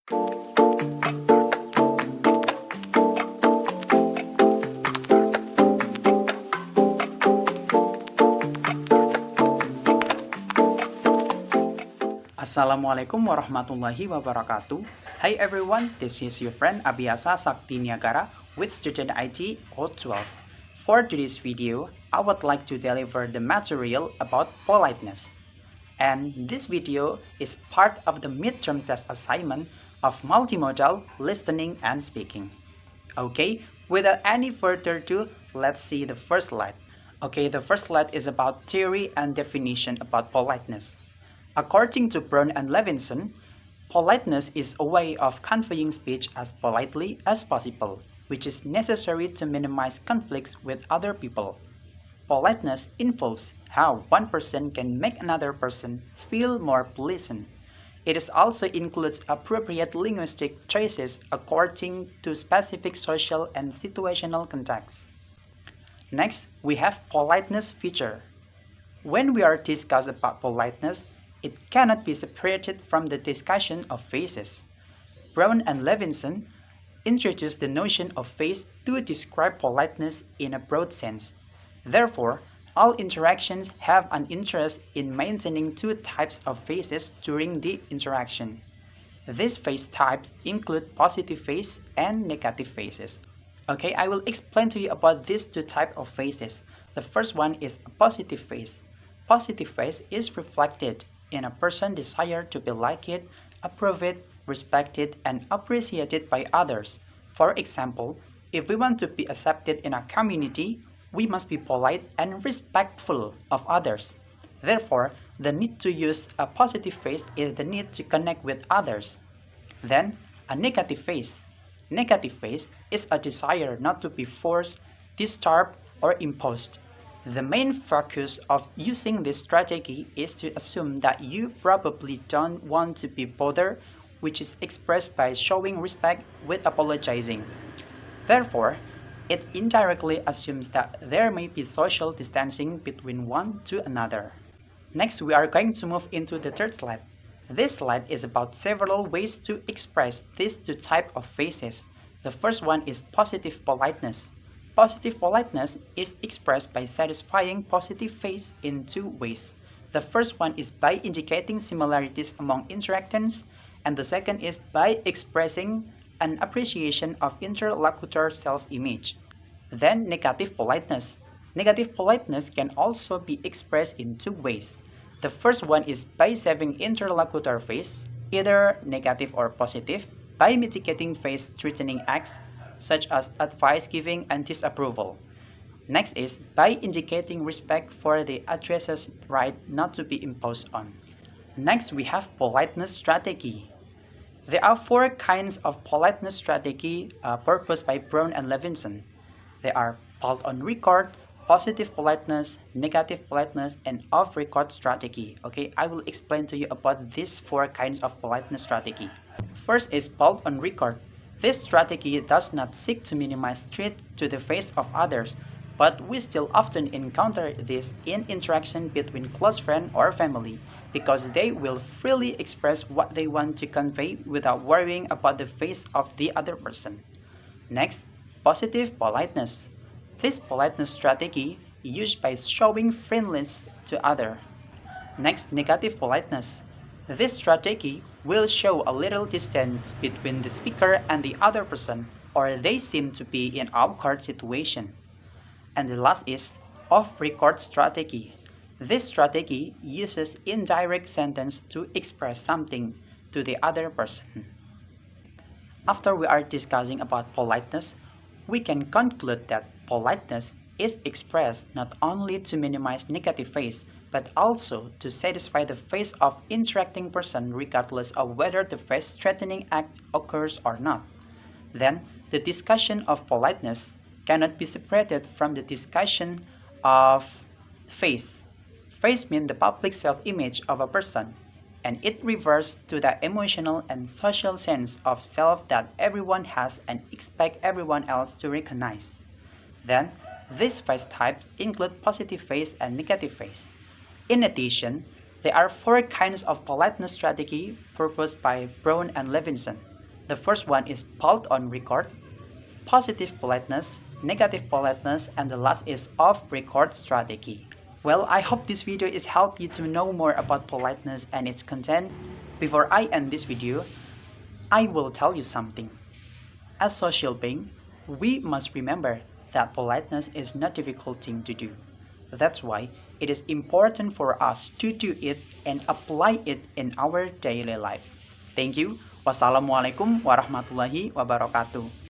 Assalamualaikum warahmatullahi wabarakatuh. Hi everyone, this is your friend Abiyasa Sakti Niagara with student ID O12. For today's video, I would like to deliver the material about politeness. And this video is part of the midterm test assignment of multimodal listening and speaking. Okay, without any further ado, let's see the first slide. Okay, the first slide is about theory and definition about politeness. According to Brown and Levinson, politeness is a way of conveying speech as politely as possible, which is necessary to minimize conflicts with other people. Politeness involves how one person can make another person feel more pleasant. It also includes appropriate linguistic choices according to specific social and situational contexts. Next, we have politeness feature. When we are discussing about politeness, it cannot be separated from the discussion of phases. Brown and Levinson introduced the notion of phase to describe politeness in a broad sense. Therefore, all interactions have an interest in maintaining two types of phases during the interaction. These phase types include positive phase and negative phases. Okay, I will explain to you about these two types of phases. The first one is a positive phase. Positive phase is reflected in a person's desire to be liked, approved, respected, and appreciated by others. For example, if we want to be accepted in a community, we must be polite and respectful of others. Therefore, the need to use a positive phase is the need to connect with others. Then, a negative phase. Negative phase is a desire not to be forced, disturbed, or imposed. The main focus of using this strategy is to assume that you probably don't want to be bothered, which is expressed by showing respect with apologizing. Therefore, it indirectly assumes that there may be social distancing between one to another. Next, we are going to move into the third slide. This slide is about several ways to express these two types of phases. The first one is positive politeness. Positive politeness is expressed by satisfying positive phase in two ways. The first one is by indicating similarities among interactions, and the second is by expressing an appreciation of interlocutor self-image. Then negative politeness. Negative politeness can also be expressed in two ways. The first one is by saving interlocutor phase, either negative or positive, by mitigating phase-threatening acts, such as advice giving and disapproval. Next is by indicating respect for the addresser's right not to be imposed on. Next, we have politeness strategy. There are four kinds of politeness strategy proposed by Brown and Levinson. They are pulse on record, positive politeness, negative politeness, and off-record strategy. Okay, I will explain to you about these four kinds of politeness strategy. First is pulse on record. This strategy does not seek to minimize threat to the face of others, but we still often encounter this in interaction between close friends or family, because they will freely express what they want to convey without worrying about the face of the other person. Next, positive politeness. This politeness strategy is used by showing friendliness to others. Next, negative politeness. This strategy will show a little distance between the speaker and the other person, or they seem to be in an awkward situation. And the last is off-record strategy. This strategy uses indirect sentence to express something to the other person. After we are discussing about politeness, we can conclude that politeness is expressed not only to minimize negative phase, but also to satisfy the face of interacting person regardless of whether the face-threatening act occurs or not. Then, the discussion of politeness cannot be separated from the discussion of face. Face means the public self-image of a person, and it refers to the emotional and social sense of self that everyone has and expects everyone else to recognize. Then, these face types include positive face and negative face. In addition, there are four kinds of politeness strategy proposed by Brown and Levinson. The first one is put on record, positive politeness, negative politeness, and the last is off record strategy. Well, I hope this video is helped you to know more about politeness and its content. Before I end this video, I will tell you something. As social beings, we must remember that politeness is not a difficult thing to do. That's why it is important for us to do it and apply it in our daily life. Thank you. Wassalamualaikum warahmatullahi wabarakatuh.